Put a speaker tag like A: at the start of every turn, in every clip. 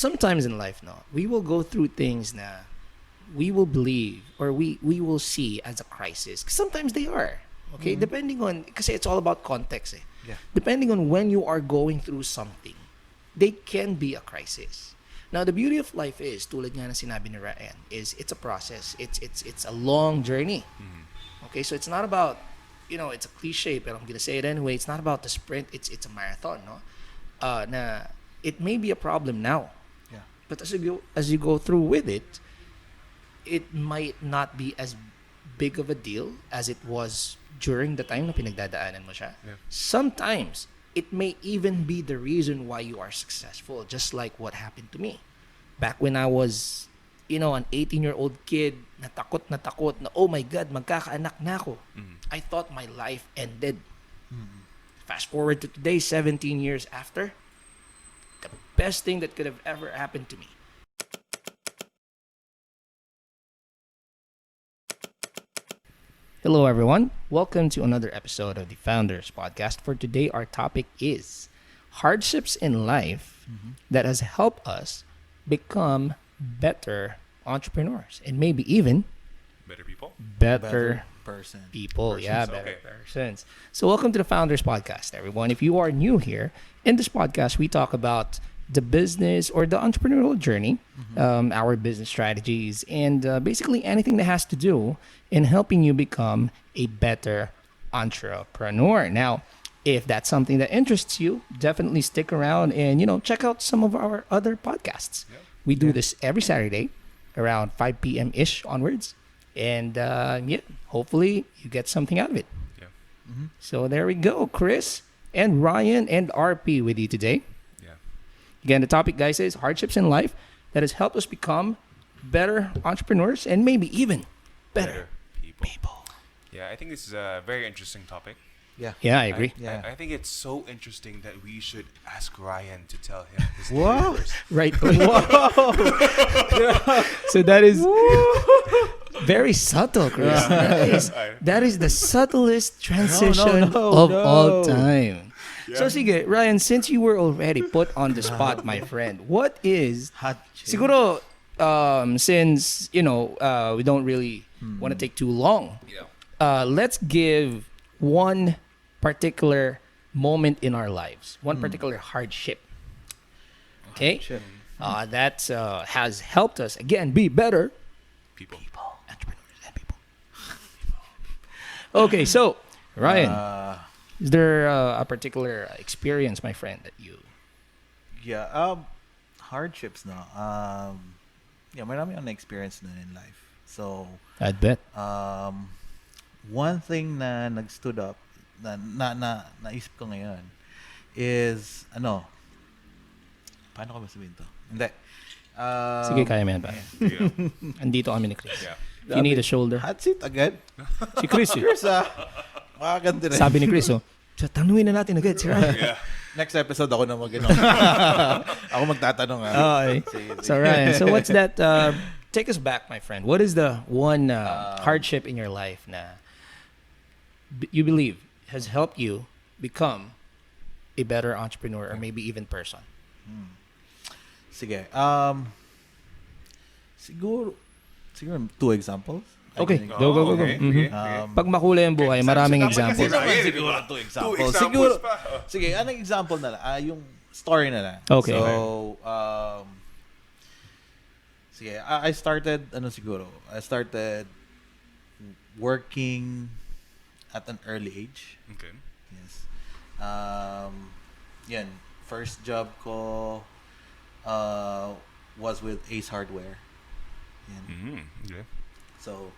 A: sometimes in life, no, we will go through things na we will believe or we will see as a crisis. 'Cause sometimes they are. Okay, depending on, kasi it's all about context. Eh.
B: Yeah.
A: Depending on when you are going through something, they can be a crisis. Now, the beauty of life is, tulad nga na sinabi ni Ryan, is it's a process. It's a long journey. Okay, so it's not about, it's a cliche, but I'm gonna say it anyway. It's not about the sprint. It's a marathon, no? Na it may be a problem now,
B: Yeah.
A: but as you go through with it, it might not be as big of a deal as it was during the time na pinagdadaanan mo siya.
C: Yeah.
A: Sometimes it may even be the reason why you are successful, just like what happened to me back when I was an 18-year-old kid, natakot na, oh my God, magkakaanak na ako. I thought my life ended. Fast forward to today, 17 years after, the best thing that could have ever happened to me. Hello, everyone. Welcome to another episode of the Founders Podcast. For today, our topic is hardships in life that has helped us become better entrepreneurs and maybe even
C: Better people.
A: better
B: person.
A: people. Yeah, better
C: okay.
A: persons. So welcome to the Founders Podcast, everyone. If you are new here, in this podcast, we talk about the business or the entrepreneurial journey, our business strategies, and basically anything that has to do in helping you become a better entrepreneur. Now, if that's something that interests you, definitely stick around and, check out some of our other podcasts.
C: Yep.
A: We do this every Saturday around 5 p.m.-ish onwards. And hopefully you get something out of it.
C: Yeah.
A: So there we go. Chris and Ryan and RP with you today.
C: Yeah.
A: Again, the topic, guys, is hardships in life that has helped us become better entrepreneurs and maybe even better people.
C: Yeah, I think this is a very interesting topic.
B: Yeah.
A: Yeah, I agree.
B: Yeah.
C: I think it's so interesting that we should ask Ryan to tell him his
B: Wow.
C: story first.
A: Right. So that is very subtle, Chris.
C: Yeah.
A: That is the subtlest transition
B: No,
A: of all time.
C: Yeah.
A: So sige, Ryan, since you were already put on the spot, my friend, what is
B: Hot chick.
A: siguro since we don't really want to take too long, let's give one particular moment in our lives, one particular hardship. Okay,
B: Hardship.
A: that has helped us again be better
C: People.
A: entrepreneurs and people. Okay, so Ryan, is there a particular experience, my friend, that you?
B: Yeah. Hardships na. Yeah, marami akong na-experience na in life. So,
A: I'd bet.
B: one thing na nag-stood up na naisip ko ngayon is paano ko ba sabihin to? Hindi.
A: Sige, kaya mo yan ba?
C: Yeah.
A: Andito kami ni Chris.
C: Yeah.
A: If you need a shoulder.
B: Hot seat agad?
A: Si Chris eh.
B: Chris, makaganda rin.
A: Sabi ni Chris, tanungin na natin agad si Ryan.
C: Yeah.
B: Next episode ako na ako magtatanong.
A: Okay.
B: Sige.
A: So Ryan, so what's that? Take us back, my friend. What is the one hardship in your life na you believe has helped you become a better entrepreneur or maybe even person?
B: Sige. Siguro two examples.
A: Okay,
B: I think.
A: go.
C: Okay.
A: Mhm.
C: Okay.
A: Pag makulay ang buhay, maraming
C: Dapat kasi
A: examples.
C: Ryan,
B: Siguro
C: di ba?
B: two
C: Two
B: examples.
C: examples
B: Siguro,
C: pa.
B: sige, anong example na lang? Yung story na lang.
A: Okay.
B: So, sige, I started working at an early age.
C: Okay.
B: Yes. Yan, first job ko was with Ace Hardware. Yan.
C: Okay.
B: So,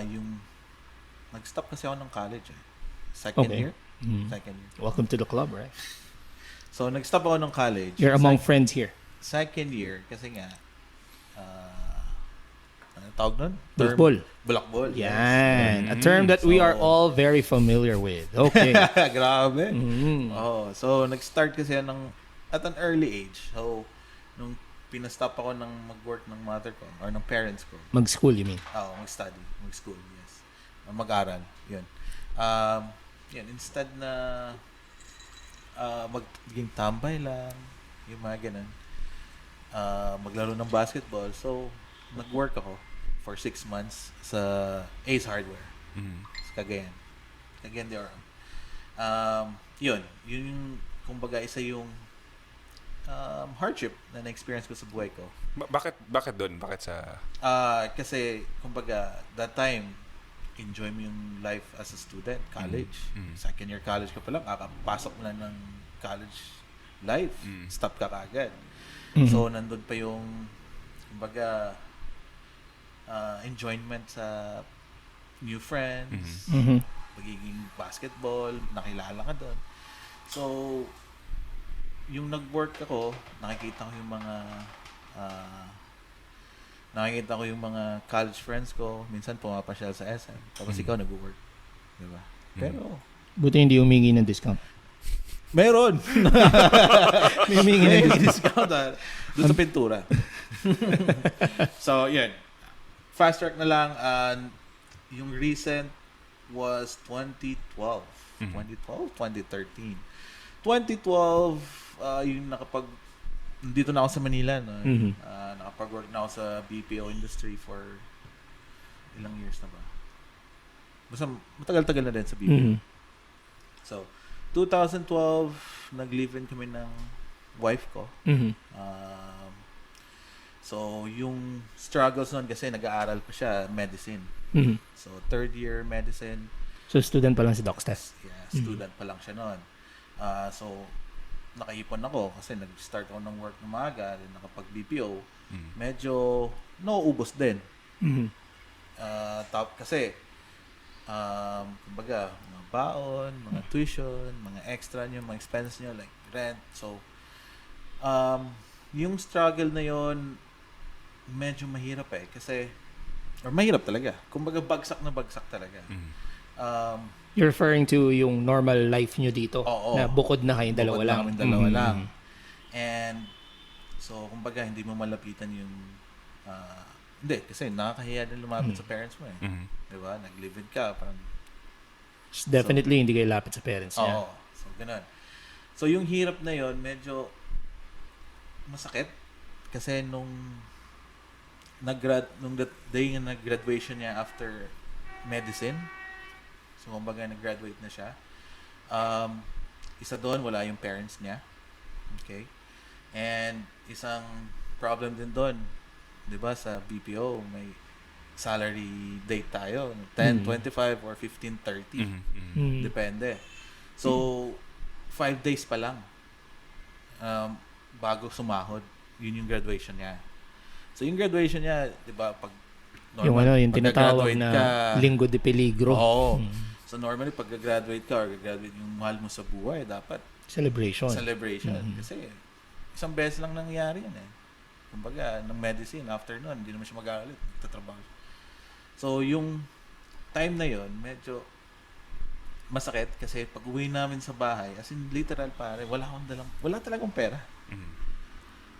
B: yung nag-stop kasi ako ng college eh. Second
A: Okay.
B: year.
A: Mhm.
B: Second year.
A: Welcome to the club, right?
B: So, nag-stop ako ng college.
A: You're among friends here.
B: Second year, kasi nga, ano tawag nun?
A: Bulakbol.
B: Bulakbol.
A: Yan. A term that we are
B: So-
A: all very familiar with. Okay.
B: Grabe.
A: Mhm.
B: Oh, so nag-start kasi yan at an early age. So, nung pinastop ako ng mag-work ng mother ko or ng parents ko.
A: Mag-school, you mean?
B: Mag-study, mag-school, yes. Mag-aral, yun. Yan, instead na maging tambay lang, yung mga ganun. maglaro ng basketball. So, nag-work ako for 6 months sa Ace Hardware. Sa Cagayan. Cagayan de Oro. Yun yung, kumbaga, isa yung hardship na na-experience ko sa buhay ko.
C: Bakit doon? Bakit sa...
B: Kasi, kumbaga, that time, enjoy mo yung life as a student, college. Second year college ka pa lang, kakapasok mo na ng college life. Stop ka kaagad. So, nandun pa yung, kumbaga, enjoyment sa new friends, pagiging basketball, nakilala ka doon. So, yung nag-work ako, nakikita ko yung mga college friends ko. Minsan pumapasyal sa SM. Tapos ikaw nag-work. Diba? Pero,
A: Buti hindi humingi ng discount.
B: meron!
A: May humingi ng discount.
B: discount doon sa pintura. So, yun. Fast track na lang. Yung recent was 2012. 2013. 2012, yung dito na ako sa Manila. No? Nakapag-work na ako sa BPO industry for ilang years na ba? Basta matagal-tagal na din sa BPO. So, 2012, nag-live-in kami ng wife ko. So, yung struggles nun kasi nag-aaral pa siya, medicine. So, third year medicine.
A: So, student pa lang si Doc Steph.
B: Yeah, student pa lang siya nun. So, nakaipon ako kasi nag-start ako ng work ng maaga, nakapag-BPO. Medyo nauubos din. Kasi, kumbaga, mga baon, mga tuition, mga extra nyo, mga expense nyo, like rent. So, yung struggle na yon medyo mahirap kasi, or mahirap talaga. Kumbaga, bagsak na bagsak talaga.
A: You're referring to yung normal life nyo dito?
B: Oo.
A: Na bukod na kayong dalawa lang?
B: Bukod na dalawa lang. And, so, kumbaga, hindi mo malapitan yung, hindi, kasi nakakahiya din lumapit sa parents mo eh. Diba? Nag-live-in ka, parang,
A: Definitely, hindi kayo lapit sa parents niya.
B: oo. So, ganun. So, yung hirap na yon medyo masakit. Kasi nung day na nag-graduation niya after medicine, so, kumbaga, nag-graduate na siya. Isa doon, wala yung parents niya. Okay? And, isang problem din doon, di ba, sa BPO, may salary date tayo. 10, 25, or 15, 30. Depende. So, 5 days pa lang bago sumahod. Yun yung graduation niya. So, yung graduation niya, di ba, pag
A: Yung tinatawag na linggo de peligro.
B: Oo. So, normally, pag graduate ka or graduate yung mahal mo sa buhay, dapat
A: Celebration.
B: Kasi, isang beses lang nangyari yan eh. Kumbaga, ng medicine, after nun, hindi naman siya mag-aaral, nagtatrabaho. So, yung time na yon medyo masakit kasi pag uwi namin sa bahay, as in literal pare, wala talagang pera.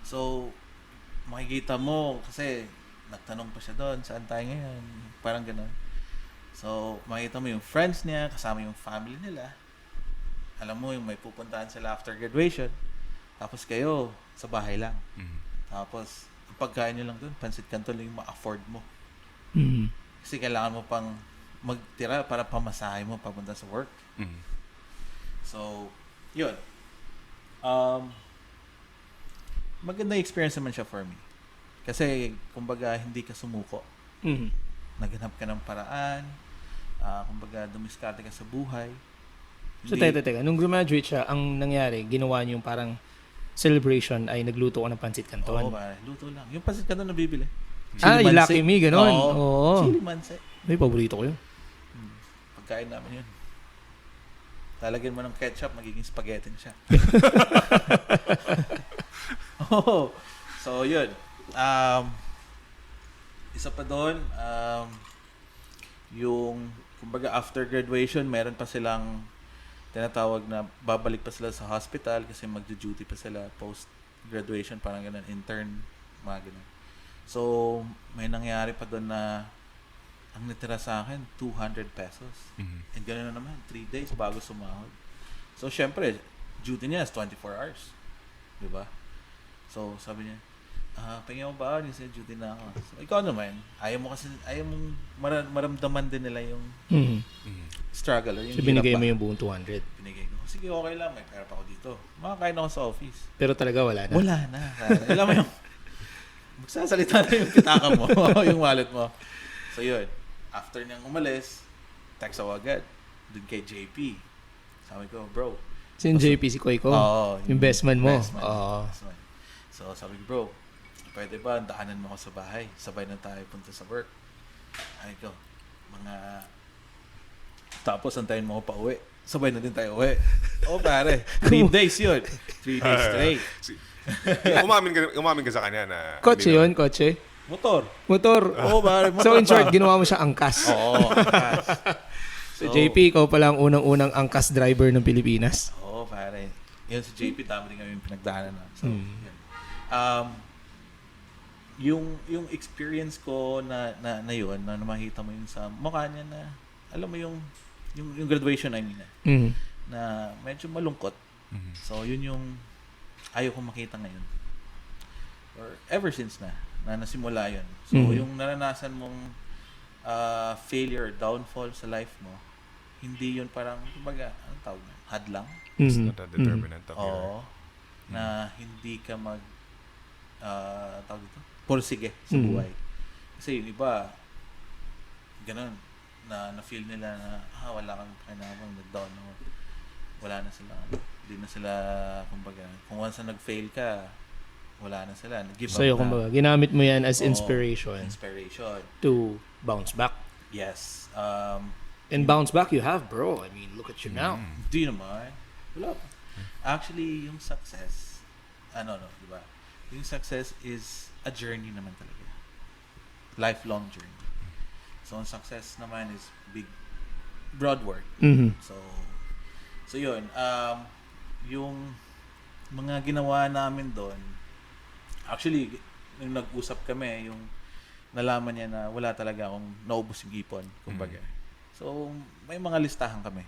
B: So, makikita mo kasi nagtanong pa siya doon, saan tayo ngayon? Parang gano'n. So, makikita mo yung friends niya, kasama yung family nila. Alam mo, yung may pupuntahan sila after graduation. Tapos kayo, sa bahay lang. Tapos, ang pagkain nyo lang doon, pansit canton lang yung ma-afford mo. Kasi kailangan mo pang magtira para pamasahe mo papunta sa work. So, yun. Maganda experience naman siya for me. Kasi, kumbaga, hindi ka sumuko. Naghanap ka ng paraan. Kumbaga, dumiskarte ka sa buhay.
A: So, teka. Nung graduate siya, ang nangyari, ginawa niyo yung parang celebration ay nagluto ka ng pancit canton.
B: Oo, luto lang. Yung pancit canton na bibili.
A: Yung Lucky Me, gano'n. Oo.
B: Chili manse.
A: May paborito ko yun.
B: Pagkain namin yun. Talagyan mo ng ketchup, magiging spaghetti na siya. Oh, so yun. Isa pa doon, yung, kumbaga after graduation, meron pa silang tinatawag na babalik pa sila sa hospital kasi magjo-duty pa sila post-graduation, parang ganun, intern, mga ganun. So, may nangyari pa doon na ang natira sa akin, 200 pesos. And gano'n na naman, 3 days bago sumahod. So, syempre, duty niya is 24 hours. Diba? So, sabi niya, Pahinga mo ba? Yung sa duty na ako. So, ikaw naman, ayaw mong maramdaman din nila yung struggle. Or yung
A: So, binigay
B: hirap
A: mo
B: ba?
A: yung buong 200.
B: Binigay ko. Sige, okay lang. May pera pa ako dito. Makakain ako sa office.
A: Pero talaga wala na.
B: Wala na. Alam mo yung magsasalita na yung pitaka mo, yung wallet mo. So yun, after niyang umalis, text ako agad dun kay JP. Sabi ko, bro.
A: Si JP, si Koy ko.
B: Oo.
A: Yung best man mo.
B: Best man.
A: Oo.
B: Best man. So sabi ko, bro, pwede ba daanan mo ako sa bahay? Sabay na tayo punta sa work. Ay ko, tapos antayin mo ako pa uwi. Sabay na din tayo uwi. Pare. 3 days yun. 3 days straight.
C: Umamin ka sa kanya na...
A: Kotse yun, kotse.
B: Motor. Pare. Motor
A: So, in short,
B: pa.
A: ginawa mo siya angkas.
B: Oo.
A: So, JP, ikaw pala ang unang-unang angkas driver ng Pilipinas.
B: Oo, pare. Yun si JP, tama din kami yung pinagdaanan na. So, yun. Yung experience ko na yun, na makita mo yun sa mukha niya na, alam mo yung graduation, I mean, na medyo malungkot. So, yun yung ayaw kong makita ngayon. Or ever since na nasimula yun. So, yung naranasan mong failure, downfall sa life mo, hindi yun parang, kumbaga, anong tawag na? Hadlang?
C: It's not a determinant of your...
B: Oo. Na hindi ka tawag dito? Pursige sa buhay. Kasi yung iba, ganun, na-feel nila na, wala kang pakinabang, nag-down ako. Wala na sila, hindi na sila, kumbaga, kung once na nag-fail ka, wala na sila, nag-give up
A: So,
B: na.
A: kumbaga, ginamit mo yan as inspiration to bounce back.
B: Yes.
A: And bounce back you have, bro. I mean, look at you now.
B: Di naman. Wala pa. Actually, yung success, di ba? Yung success is a journey naman talaga. Lifelong journey. So, ang success naman is broad word. So yun, yung mga ginawa namin doon, actually, yung nag-usap kami, yung nalaman niya na wala talaga akong naubos yung ipon, kumbaga. So, may mga listahan kami.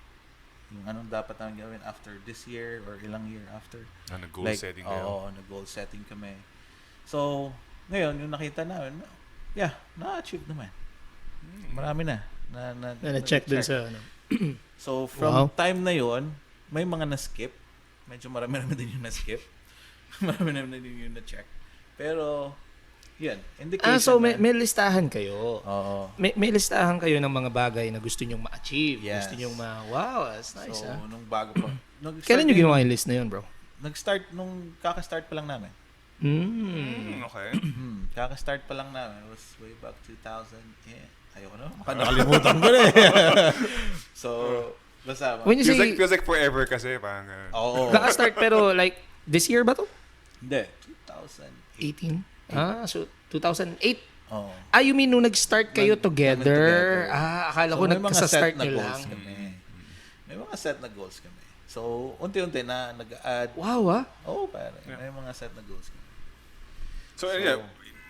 B: Yung anong dapat namin gawin after this year or ilang year after.
C: Nag-goal setting kayo?
B: Oo, nag-goal setting kami. So, ngayon, yung nakita namin, na-achieve naman. Marami na.
A: Na-check dun sa...
B: So, from time na yon, may mga na-skip. Medyo marami-rami din yung na-skip. Marami-rami din yung na-check. Pero, yan. Indication
A: so may listahan kayo.
B: Oo.
A: May listahan kayo ng mga bagay na gusto nyong ma-achieve.
B: Yes.
A: Gusto nyong wow, that's nice.
B: So, nung bago pa.
A: Kailan nyo ginawa yung list na yun, bro?
B: Nag-start nung kaka-start pa lang namin.
C: Okay.
B: Kaka-start pa lang namin. It was way back 2000. Ayoko na. Nakalimutan ko na eh. So, basta.
A: When you say...
C: Feels like forever kasi. Parang,
B: Oo.
A: Kaka-start pero like, this year ba to?
B: Hindi. 2008.
A: 18? So 2008?
B: Oo.
A: You mean nung nag-start kayo together? Akala ko nagkasa-start nyo lang.
B: May mga set na goals kami. So, unti-unti na nag-add.
A: Wow,
B: Pare. May mga set na goals kami.
C: So,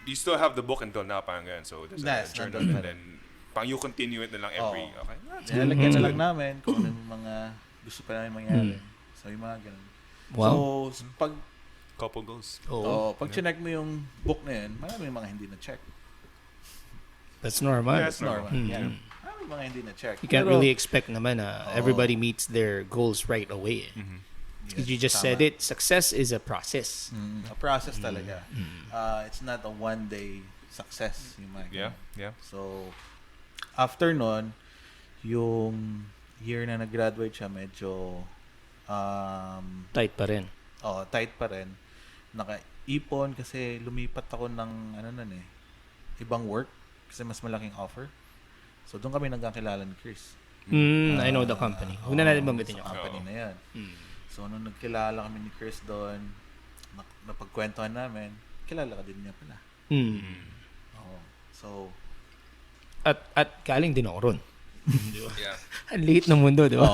C: you still have the book until now, parang ganyan. So, there's a journal and then, parang you continue it na lang every, okay?
B: Nilalagyan na lang namin kung ano yung mga gusto pa namin mangyari. So, yung mga ganun.
A: Wow.
B: So, pag
C: couple goals.
B: pag chinek mo yung book na yun, marami yung mga hindi na-check.
A: That's normal.
B: That's normal. Yeah. Marami yung mga hindi na-check.
A: You can't really expect naman na everybody meets their goals right away.
B: Yes,
A: You just said it, success is a process.
B: A process talaga. It's not a one-day success. Yung mga
C: Yeah.
B: So, after nun, yung year na nag-graduate siya, medyo
A: Tight pa rin.
B: tight pa rin. Naka-ipon kasi lumipat ako ng ibang work kasi mas malaking offer. So, doon kami nagkakilala ni Chris.
A: I know the company. Huwag na natin banggitin yung
B: company na yan. So, nung nagkilala kami ni Chris doon, napagkwentuhan namin, kilala ka din niya pala. So,
A: at galing din ako ron.
C: Yeah.
A: Ang liit ng mundo, di ba?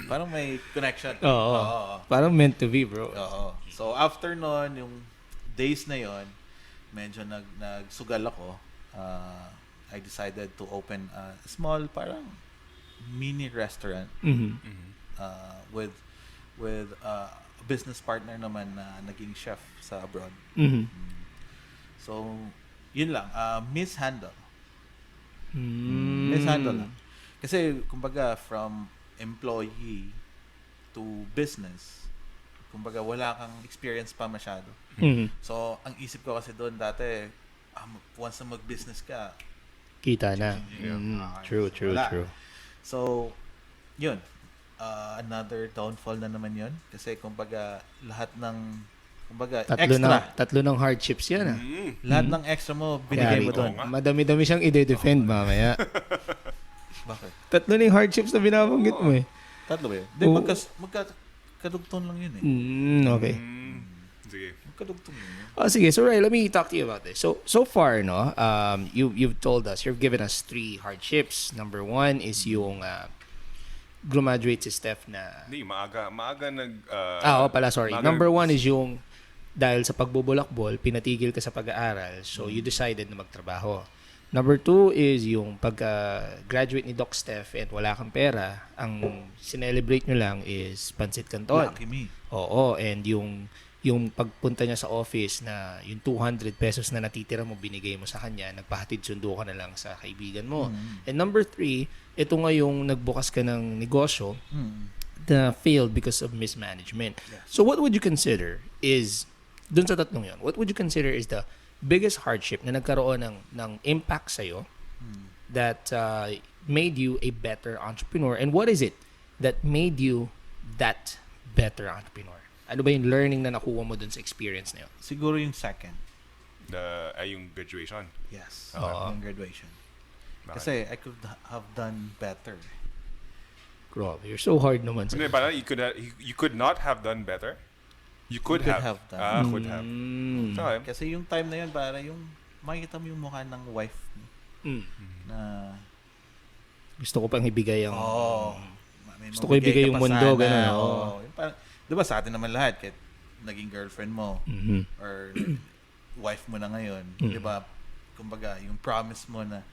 B: parang may connection.
A: Parang meant to be, bro.
B: So, after nun, yung days na yon, medyo nagsugal ako. I decided to open a small, parang mini restaurant with a business partner naman na naging chef sa abroad. So, yun lang. Mishandle.
A: Mm.
B: Mishandle lang. Kasi, kumbaga, from employee to business, kumbaga, wala kang experience pa masyado.
A: Mm.
B: So, ang isip ko kasi doon dati, once na mag-business ka,
A: Kita na. True.
B: wala. So, yun. Another downfall na naman yun. Kasi, kumbaga, lahat ng, kumbaga, extra.
A: Tatlo ng hardships yan ah.
B: Lahat ng extra mo, binigay mo doon.
A: Madami-dami siyang i-defend mamaya.
B: Bakit?
A: Tatlo na yung hardships na binabanggit mo eh.
B: Tatlo ba yun? Hindi, magkadugtong lang yun eh.
A: Okay.
C: Sige.
B: Magkadugtong yun.
A: Sige. So, Ray, let me talk to you about this. So far, no, you've told us, you've given us 3 hardships. Number 1 is yung graduate si Steph na...
C: Hindi, maaga nag...
A: sorry. Number 1 is yung dahil sa pagbubulakbol, pinatigil ka sa pag-aaral, so you decided na magtrabaho. Number 2 is yung pagka-graduate ni Doc Steph and wala kang pera, ang sinelebrate nyo lang is Pansit Canton.
B: Lucky me.
A: Oo, and yung pagpunta niya sa office na yung 200 pesos na natitira mo, binigay mo sa kanya, nagpahatid sundo ka na lang sa kaibigan mo. And number 3, ito nga yung nagbukas ka ng negosyo na failed because of mismanagement.
B: Yes.
A: So what would you consider is, dun sa tatlong yun, what would you consider is the biggest hardship na nagkaroon ng impact sa'yo that made you a better entrepreneur? And what is it that made you that better entrepreneur? Ano ba yung learning na nakuha mo dun sa experience na yun?
B: Siguro yung second.
C: Yung graduation.
B: Yes.
A: Oo.
B: Yung graduation.
C: Bakit?
B: Kasi I could have done better.
A: Grabe, you're so hard naman.
C: Hindi, parang you could not have done better? You could have.
B: done.
C: Could have. Okay.
B: Kasi yung time na yun, para yung makikita mo yung mukha ng wife mo na
A: Gusto ko pang ibigay ang... gusto ko
B: mamigay
A: ibigay
B: ka
A: yung
B: pa
A: mundo,
B: sana.
A: gano'n.
B: Yung parang, di ba sa atin naman lahat, kahit naging girlfriend mo or wife mo na ngayon, di ba? Kumbaga, yung promise mo na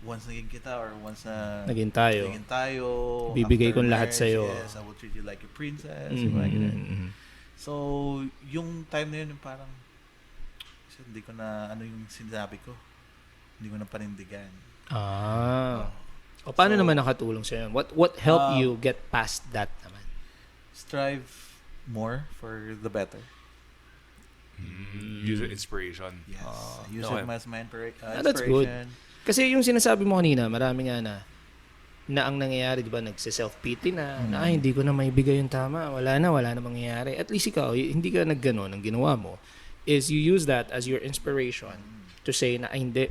B: once naging kita or once na
A: Naging tayo. Bibigay
B: after
A: kong lahat
B: marriage,
A: sa'yo.
B: Yes, I will treat you like a princess. Yung mga ganun. So, yung time na yun, yung parang hindi ko na, ano yung sinabi ko, hindi ko na panindigan.
A: O paano naman nakatulong sa'yo? What helped you get past that naman?
B: Strive more for the better.
C: Use inspiration.
B: Yes. Use it as my inspiration.
A: That's good. Kasi yung sinasabi mo kanina, marami nga na ang nangyayari, di ba, nagse-self-pity na hindi ko na maibigay yung tama, wala na mangyayari. At least ikaw, hindi ka nagganon, ang ginawa mo is you use that as your inspiration to say na, hindi,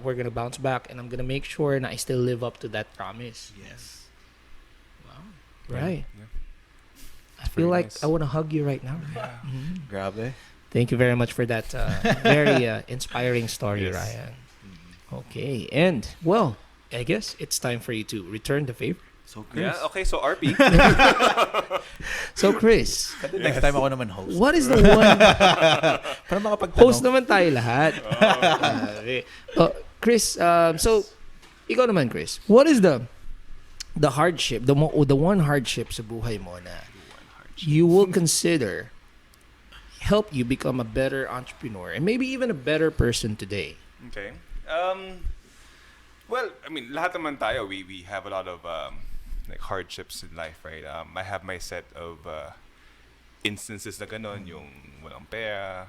A: we're gonna bounce back and I'm gonna make sure na I still live up to that promise.
B: Yes.
A: Wow. Right.
C: Yeah.
A: I feel like
C: nice.
A: I want to hug you right now.
B: Grabe.
A: Thank you very much for that very inspiring story,
C: Yes.
A: Ryan. Okay, and well, I guess it's time for you to return the favor.
B: So, Chris.
C: Yeah, okay, so RP.
A: So, Chris,
B: Next time ako naman host.
A: what is the one...
B: Para makapagtanong.
A: Host naman tayo lahat. Chris, so, ikaw naman, Chris, what is the hardship, the one hardship sa buhay mo na you will consider help you become a better entrepreneur and maybe even a better person today?
C: Okay. Well, I mean, lahat naman tayo, we have a lot of like hardships in life, right? I have my set of instances na ganon, yung walang pera,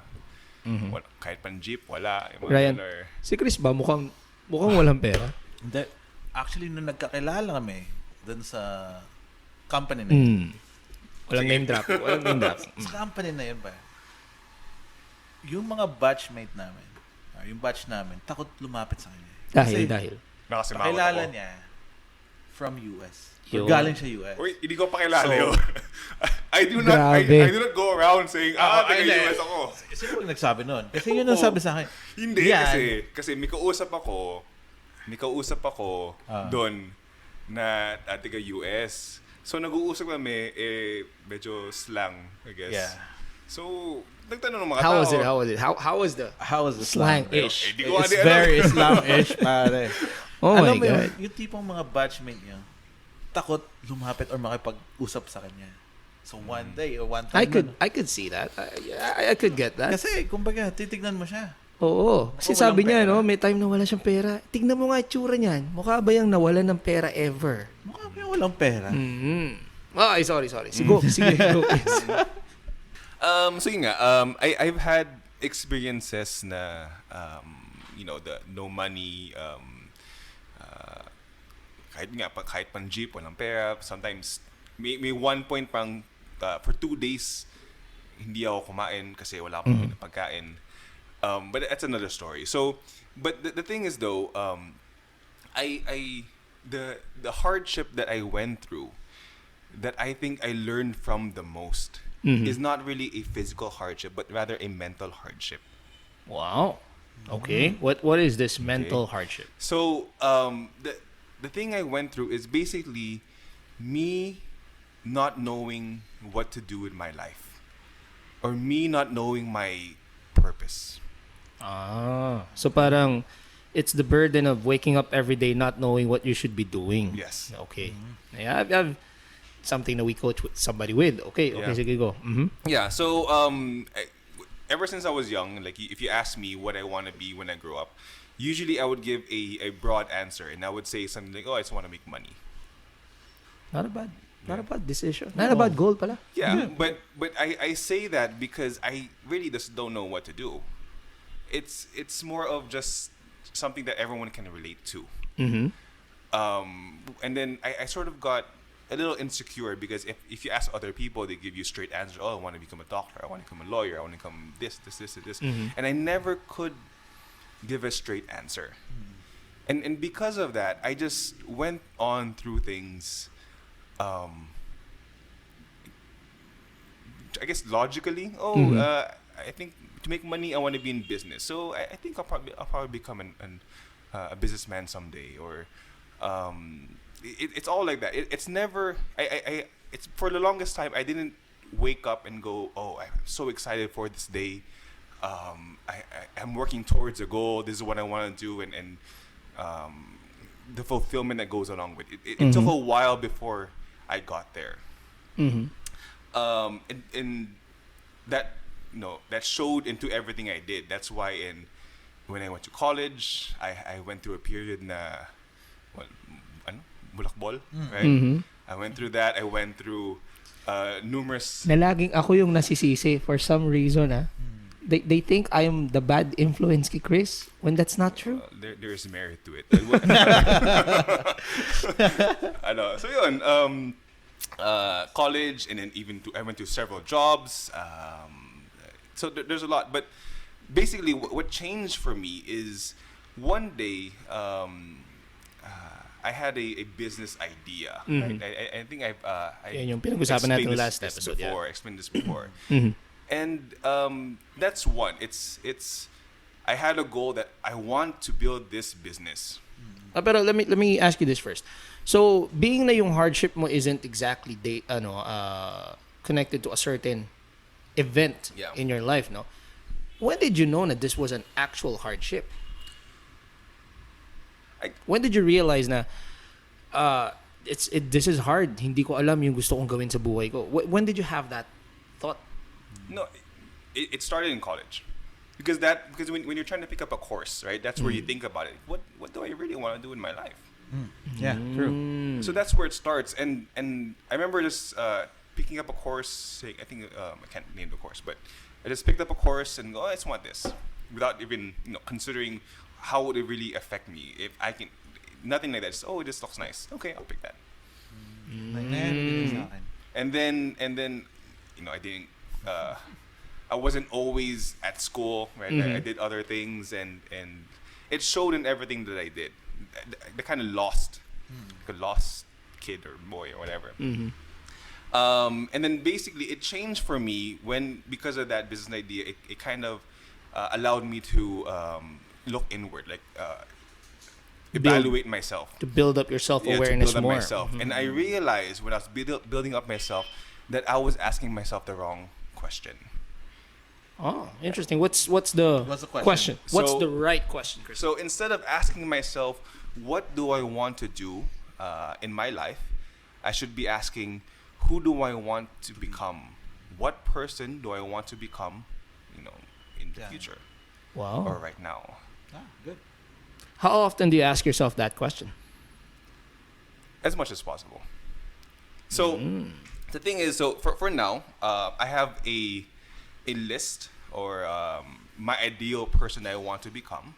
C: kahit pan jeep, wala. Yung mga
A: Ryan,
C: ganon, or,
A: si Chris ba mukhang walang pera?
B: Hindi. Actually, nung nagkakilala kami dun sa company na yun.
A: Walang name drop.
B: Sa company na yun ba? Yung mga batchmate namin, yung batch namin, takot lumapit sa kanya.
A: Dahil.
C: nakasimawat
B: Pakilala
C: ako.
B: niya from US.
A: Yun.
B: Galing siya US.
C: Uy, hindi ko pakilala
B: So,
C: yun. I do
A: Grabe.
C: not go around saying, taga US ako.
B: Sino yung nagsabi nun? Kasi yun ang sabi sa akin.
C: Hindi,
B: Yan.
C: kasi may kausap ako doon na taga US. So, nag-uusap kami, medyo slang, I guess.
B: Yeah.
C: So, nagtanong ng mga
A: How
C: tao.
A: was it? How was the slang-ish?
C: Hindi ko
B: It's
C: alam.
B: very Islam-ish, pare.
A: Oh
B: Alam
A: my
B: mo
A: God.
B: yung tipong mga batchmate niya, takot lumapit or makipag-usap sa kanya. So one day or one time.
A: I could see that. I could get that.
B: Kasi, kumbaga, titignan mo siya.
A: Oo. Kasi
B: Walang
A: sabi niya,
B: pera.
A: no, may time na wala siyang pera. Tignan mo nga itsura niyan. Mukha ba yung nawalan ng pera ever?
B: Mukha ba yung walang pera?
A: Ay, sorry. Sige, go. Please.
C: So yun nga, I've had experiences na, the no money, kahit pang jeep, walang pera. Sometimes, may one point pang, for 2 days, hindi ako kumain kasi wala akong pagkain. But that's another story. So, but the thing is though, the hardship that I went through, that I think I learned from the most, is not really a physical hardship, but rather a mental hardship.
A: Wow. Okay. What is this mental hardship?
C: So, the thing I went through is basically me not knowing what to do with my life, or me not knowing my purpose.
A: So parang it's the burden of waking up every day not knowing what you should be doing.
C: Yes.
A: Okay. Yeah, I've something that we coach with somebody with. Okay,
C: Yeah.
A: sige, go.
C: Yeah. So, ever since I was young, like if you ask me what I want to be when I grow up, usually I would give a broad answer, and I would say something like, "Oh, I just want to make money."
A: Not a bad decision. Not a bad goal pala.
C: Yeah, but I say that because I really just don't know what to do. It's more of just something that everyone can relate to. And then I sort of got a little insecure because if you ask other people, they give you straight answers. Oh, I want to become a doctor. I want to become a lawyer. I want to become this. And I never could give a straight answer. And because of that, I just went on through things. I guess logically. I think to make money, I want to be in business. So I think I'll probably become a businessman someday. Or it's all like that. It's never. It's for the longest time I didn't wake up and go, oh, I'm so excited for this day. I'm working towards a goal. This is what I want to do, and the fulfillment that goes along with it. It took a while before I got there. And that that showed into everything I did. That's why when I went to college, I went through a period na bulakbol, right? I went through that. I went through numerous.
A: Na laging ako yung nasisisi for some reason. They think I am the bad influence kay Chris when that's not true.
C: There's merit to it. I know. So yun, college, and then I went to several jobs. So there's a lot, but basically what changed for me is one day I had a business idea. Right? I think
A: Yan yung pinag-usapan natin last
C: this
A: episode.
C: before. I explained this before. And that's one. It's I had a goal that I want to build this business.
A: Pero let me ask you this first. So, being na yung hardship mo isn't exactly connected to a certain event in your life, no? When did you know that this was an actual hardship? When did you realize na this is hard, hindi ko alam yung gusto kong gawin sa buhay ko? When did you have that thought?
C: No, it started in college. Because when you're trying to pick up a course, right? That's where you think about it. What do I really want to do in my life?
B: Yeah, true.
C: So that's where it starts. And I remember just picking up a course. I think I can't name the course, but I just picked up a course and go, I just want this, without even considering how would it really affect me. If I can, nothing like that. Just, this looks nice. Okay, I'll pick that. And then I didn't. I wasn't always at school, right? I did other things, and it showed in everything that I did. The kind of lost, like a lost kid or boy or whatever. And then basically it changed for me because of that business idea, it kind of allowed me to look inward, like evaluate myself.
A: To build up your self-awareness more.
C: Myself. And I realized when I was building up myself that I was asking myself the wrong question.
A: Oh, interesting. What's the question? What's the right question, Chris?
C: So instead of asking myself, what do I want to do in my life, I should be asking, who do I want to become? What person do I want to become, in the future?
A: Wow.
C: or right now?
B: Good.
A: How often do you ask yourself that question?
C: As much as possible. So the thing is, so for now, I have a list or my ideal person I want to become.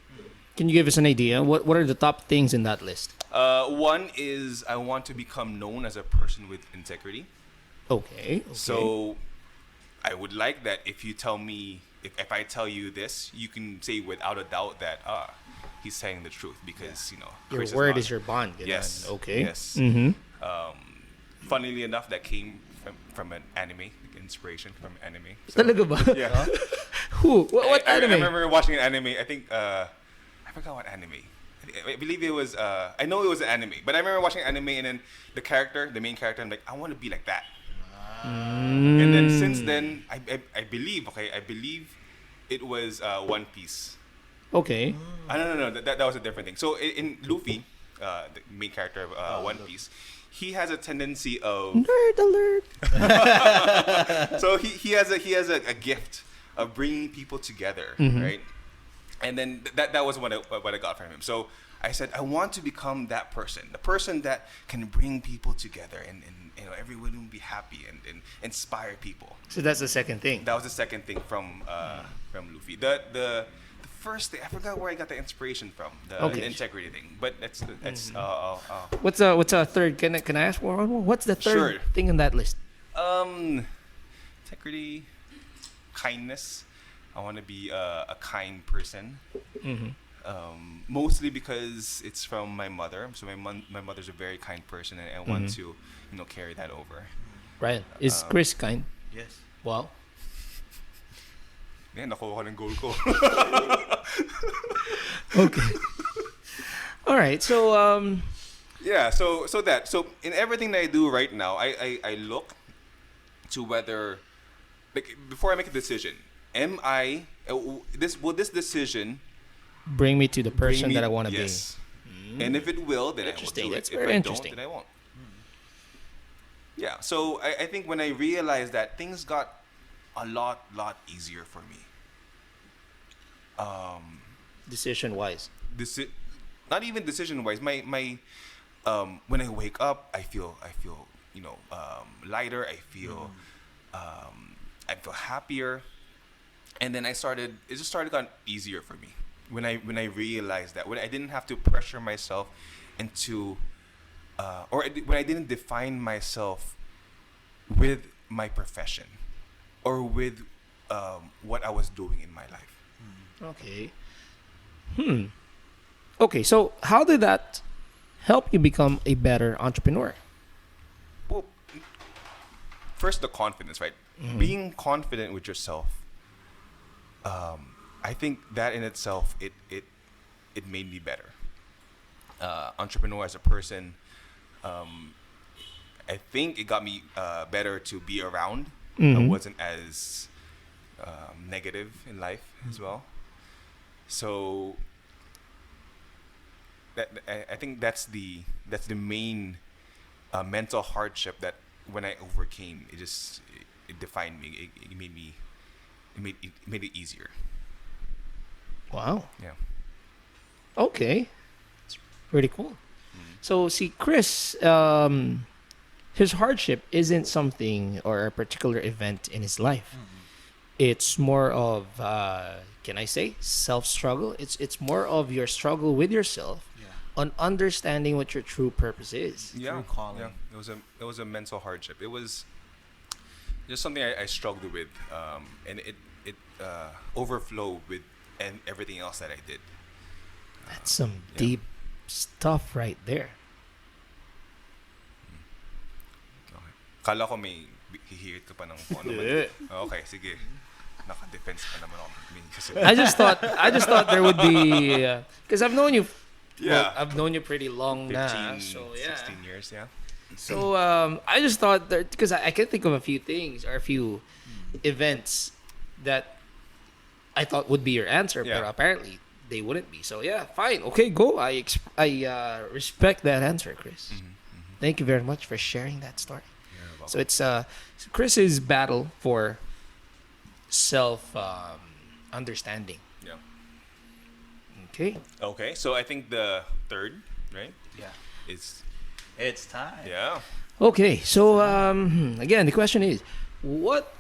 A: Can you give us an idea? What are the top things in that list?
C: One is I want to become known as a person with integrity.
A: Okay.
C: So I would like that if you tell me, if I tell you this, you can say without a doubt that he's saying the truth because
A: your
C: Chris
A: word
C: not-
A: is your bond. Ganun.
C: Yes.
A: Okay.
C: Yes.
A: Mm-hmm.
C: Funnily enough, that came from an anime, like inspiration from anime.
A: Talaga ba?
C: Yeah.
A: Who? What
C: I
A: anime?
C: remember watching an anime. I think I forgot what anime. I believe it was. I know it was an anime, but I remember watching anime and then the main character, I'm like, I want to be like that. And then since then, I believe it was One Piece.
A: Okay.
C: No, that was a different thing. So in Luffy, the main character of One Piece, he has a tendency of
A: Nerd alert.
C: so he has a gift of bringing people together, right? And then that was what I got from him. So I said I want to become that person, the person that can bring people together and everyone will be happy and inspire people.
A: So that's the second thing.
C: That was the second thing from Luffy. The first thing I forgot where I got the inspiration from, the integrity thing. But that's
A: What's a third? Can I ask one more? What's the third
C: Sure.
A: thing in that list?
C: integrity, kindness. I want to be a kind person. Mostly because it's from my mother. So my mother's a very kind person, and I want to carry that over.
A: Right. Is Chris kind?
B: Yes.
A: Wow.
C: Yeah, nakuha ko ng goal ko.
A: Okay. All right. So
C: Yeah, so in everything that I do right now, I look to whether, like, before I make a decision, will this decision
A: bring me to the person
C: bring me-
A: that I want to
C: yes. And if it will, then I will
A: Interesting.
C: do it.
A: That's
C: If
A: very
C: I
A: interesting.
C: don't, then I won't. Yeah, so I think when I realized that, things got a lot easier for me.
A: be decision wise.
C: Not even decision wise. My when I wake up, I feel lighter. I feel happier, and then it just started getting easier for me when I realized that, when I didn't have to pressure myself into when I didn't define myself with my profession or with what I was doing in my life.
A: Okay. Okay. So how did that help you become a better entrepreneur?
C: Well, first the confidence, right? Being confident with yourself. I think that in itself, it made me better. Entrepreneur as a person, I think it got me better to be around. I wasn't as negative in life as well. So I think that's the main mental hardship that when I overcame, it defined me. It made it easier.
A: Wow.
C: Yeah.
A: Okay. It's pretty cool. So see, Chris, his hardship isn't something or a particular event in his life. It's more of can I say self-struggle? It's more of your struggle with yourself on understanding what your true purpose is.
C: Yeah.
B: calling.
C: Yeah. It was a mental hardship. It was just something I struggled with, and it overflowed with and everything else that I did.
A: That's some deep stuff right there.
C: Okay. Kala ko may hihirit ka pa ng kung ano ba. Okay, sige. Naka-defense pa naman ako.
A: I just thought there would be because I've known you.
C: Yeah.
A: Well, I've known you pretty long
C: 15,
A: now. So yeah.
C: 16 years, yeah.
A: So I just thought that because I can think of a few things or a few events that I thought would be your answer,
C: Yeah.
A: but apparently they wouldn't be. So yeah, fine, okay, go. I respect that answer, Chris. Thank you very much for sharing that story. So it's Chris's battle for self understanding.
C: Yeah.
A: Okay.
C: Okay, so I think the third, right,
B: Yeah.
C: is
B: It's time.
C: yeah.
A: Okay. So again, the question is, what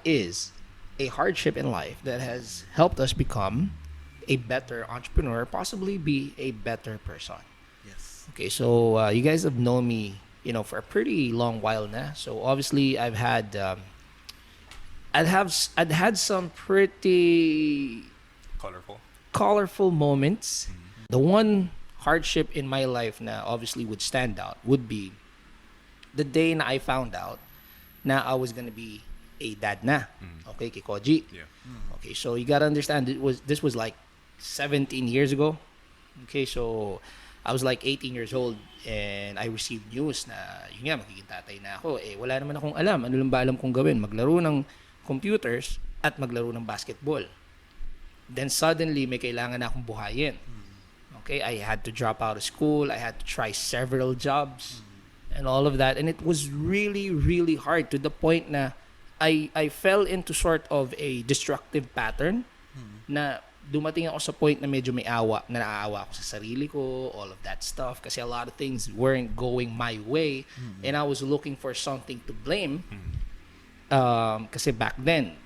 A: is a hardship in life that has helped us become a better entrepreneur, possibly be a better person?
B: Yes.
A: Okay, so you guys have known me, for a pretty long while now. So obviously, I'd had some pretty
C: Colorful.
A: colorful moments. The one hardship in my life now, obviously, would stand out would be the day na I found out na I was gonna be a dad na. Okay, kay Koji.
C: Yeah.
A: Okay, so you gotta understand, this was like 17 years ago. Okay, so I was like 18 years old and I received news na yun nga, magiging tatay na ako. Eh, wala naman akong alam. Ano lang ba alam kong gawin? Maglaro ng computers at maglaro ng basketball. Then suddenly, may kailangan na akong buhayin. Okay, I had to drop out of school. I had to try several jobs and all of that. And it was really, really hard to the point na I fell into sort of a destructive pattern na dumating ako sa point na medyo may awa, na naaawa ako sa sarili ko, all of that stuff. Kasi a lot of things weren't going my way and I was looking for something to blame. Kasi back then,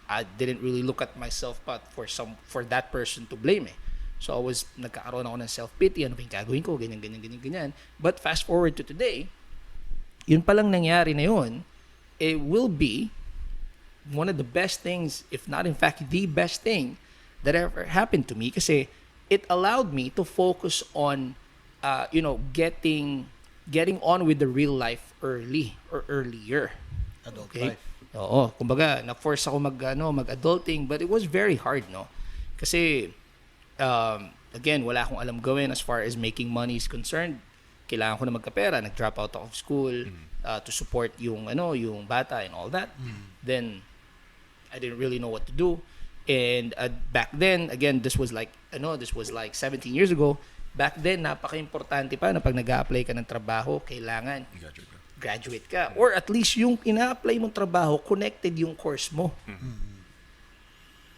A: I didn't really look at myself but for that person to blame eh. So I was, nagkakaroon ako ng self-pity, ano ba yung gagawin ko, ganyan. But fast forward to today, yun palang nangyari na yun, it will be one of the best things, if not in fact the best thing that ever happened to me, kasi it allowed me to focus on, getting on with the real life earlier.
B: Adult
A: Okay?
B: life.
A: Oo, kumbaga, na-force ako mag-adulting, but it was very hard, no? Kasi, again, wala akong alam gawin as far as making money is concerned. Kailangan ko na magkapera, nag-drop out ako of school to support yung bata and all that. Then, I didn't really know what to do. And back then, again, this was like 17 years ago. Back then, napaka-importante pa na pag nag-a-apply ka ng trabaho, kailangan graduate ka. Or at least yung ina-apply mong trabaho, connected yung course mo.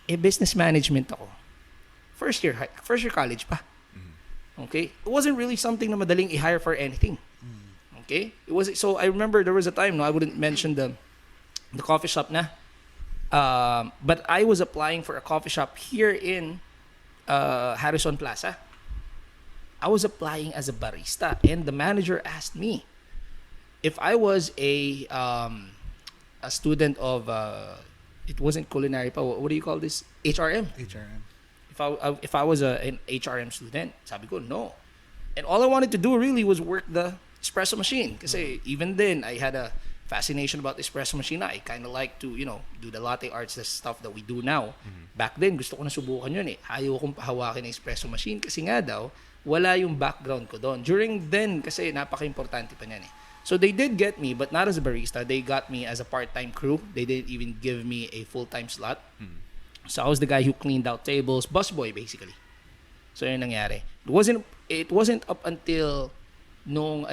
A: Eh, business management ako. First year college pa. Okay? It wasn't really something na madaling i-hire for anything. Okay? So I remember there was a time, no, I wouldn't mention the coffee shop na. But I was applying for a coffee shop here in Harrison Plaza. I was applying as a barista and the manager asked me if I was a student of it wasn't culinary pa, what do you call this? HRM. If I was an HRM student, sabi ko no. And all I wanted to do really was work the espresso machine kasi even then I had a fascination about the espresso machine. I kind of like to, do the latte arts, the stuff that we do now. Back then, gusto ko na subukan yun eh. Ayaw kong pahawakin ng espresso machine kasi nga daw, wala yung background ko doon. During then, kasi napaka-importante pa niyan eh. So they did get me, but not as a barista. They got me as a part-time crew. They didn't even give me a full-time slot. So I was the guy who cleaned out tables, busboy basically. So yun nangyari. It wasn't up until nung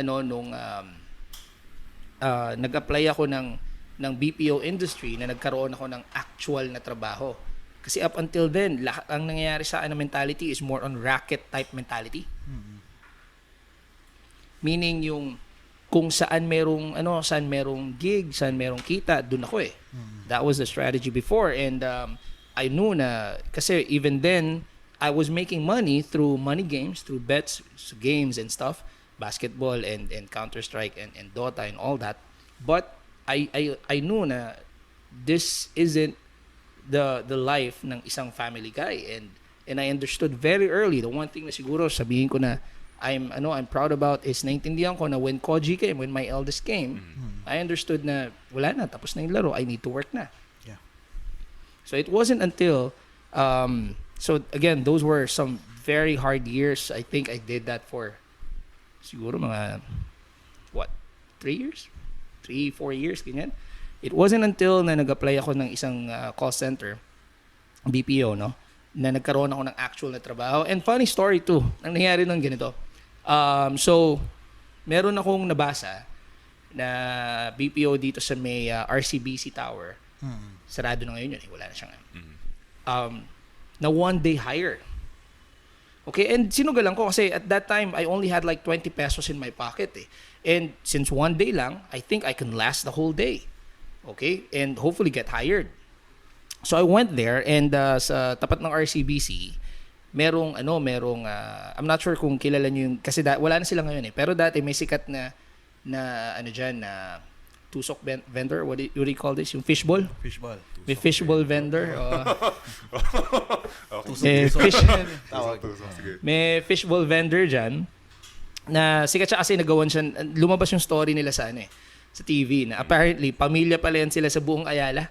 A: nag-apply ako ng BPO industry na nagkaroon ako ng actual na trabaho. Kasi up until then, lahat ang nangyayari sa akin na mentality is more on racket type mentality. Meaning yung kung saan merong gig, saan merong kita, dun ako eh. That was the strategy before and I knew na kasi even then I was making money through money games, through bets, games and stuff, basketball and Counter-Strike and Dota and all that. But I knew na this isn't the life ng isang family guy and I understood very early. The one thing na siguro sabihin ko na I'm proud about is naintindihan ko na when Koji came, when my eldest came, I understood na wala na, tapos na yung laro, I need to work na.
B: Yeah.
A: So it wasn't until so again, those were some very hard years. I think I did that for siguro mga 3 years? 3-4 years, ganyan. It wasn't until na nag-apply ako ng isang call center, BPO, no? Na nagkaroon ako ng actual na trabaho. And funny story too, ang nangyari nung ganito. So, meron akong nabasa na BPO dito sa may RCBC Tower. Sarado na ngayon yun. Wala na siyang na one day hire. Okay, and sinugalan ko kasi at that time, I only had like 20 pesos in my pocket eh. And since one day lang, I think I can last the whole day. Okay, and hopefully get hired. So I went there and sa tapat ng RCBC, merong I'm not sure kung kilala niyo yung kasi wala na sila ngayon eh. Pero dati may sikat na ano diyan na tusok vendor, what do you call this? Yung fishball?
B: Fishball.
A: May fishball vendor. May fishball vendor dyan na sikat siya kasi nagawan siya, lumabas yung story nila sa sa TV na apparently pamilya pala yan sila sa buong Ayala.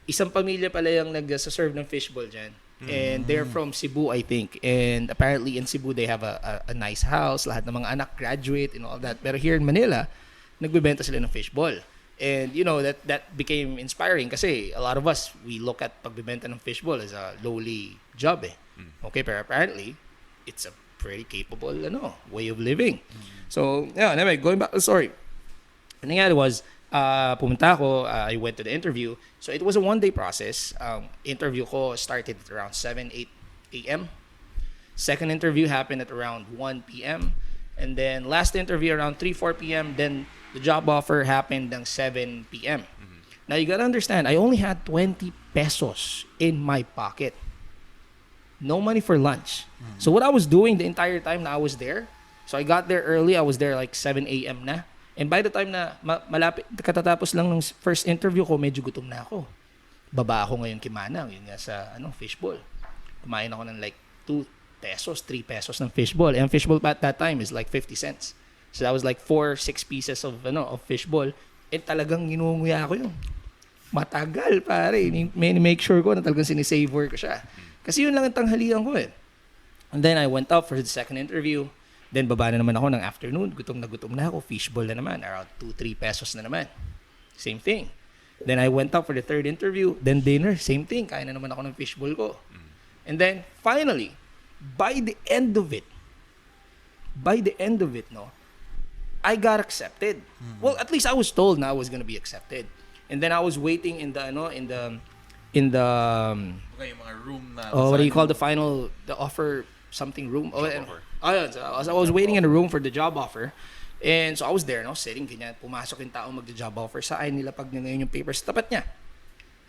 A: Isang pamilya pala yung nag-serve ng fishball dyan. And they're from Cebu, I think. And apparently in Cebu, they have a nice house. Lahat ng mga anak graduate and all that. Pero here in Manila, nagbebenta sila ng fishball. And you know, that became inspiring kasi a lot of us, we look at pagbebenta ng fishball as a lowly job eh. Okay, pero apparently, it's a pretty capable way of living. So, yeah, anyway, going back to the story. Ang nangyari was, pumunta ako, I went to the interview. So it was a one-day process. Interview ko started at around 7, 8 a.m. Second interview happened at around 1 p.m. And then last interview around 3, 4 p.m. Then the job offer happened ng 7 p.m. Now you gotta understand, I only had 20 pesos in my pocket. No money for lunch. So what I was doing the entire time na I was there, so I got there early, I was there like 7 a.m. na. And by the time na malapit, katatapos lang ng first interview ko, medyo gutom na ako. Baba ako ngayon Kimanang, yun nga sa fishball. Kumain ako ng like 2 pesos, 3 pesos ng fishball. And fishball at that time is like 50 cents. So that was like 4, 6 pieces of fishball. And talagang ginunguya ko yun. Matagal pare. Make sure ko na talagang sinisavor ko siya. Kasi yun lang ang tanghalian ko eh. And then I went up for the second interview. Then baba na naman ako ng afternoon. Gutom na ako. Fishball na naman. Around 2, 3 pesos na naman. Same thing. Then I went up for the third interview. Then dinner. Same thing. Kain na naman ako ng fishball ko. And then finally, by the end of it, I got accepted. Well, at least I was told na I was gonna be accepted. And then I was waiting in the yung mga room na what do you call the offer something room? So I was waiting in the room for the job offer. And so I was there, sitting ganyan. Pumasok yung tao magja-job offer. Saan nila pag ngayon yung papers tapat niya.